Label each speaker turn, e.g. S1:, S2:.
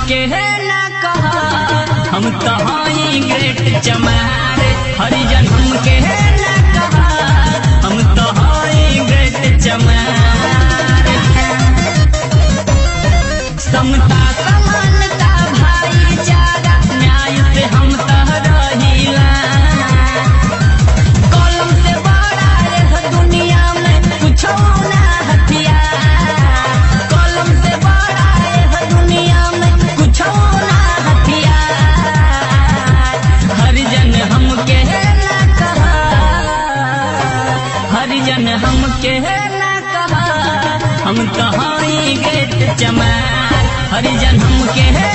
S1: हमके है ना कहा, हम तो हैं ग्रेट चमार। हरिजन हमके है ना कहा, हम तो हैं ग्रेट चमार। समता समानता भाईचारा न्याय से हम तो रहिला। कलम से बड़ा रे दुनिया में कुछ ना हथियार। कलम से बड़ा रे दुनिया में कुछ ना हथियार। हरिजन हमके है ना कहा, हरिजन हमके है ना कहा, हम तो हैं ग्रेट चमार। हरिजन हमके है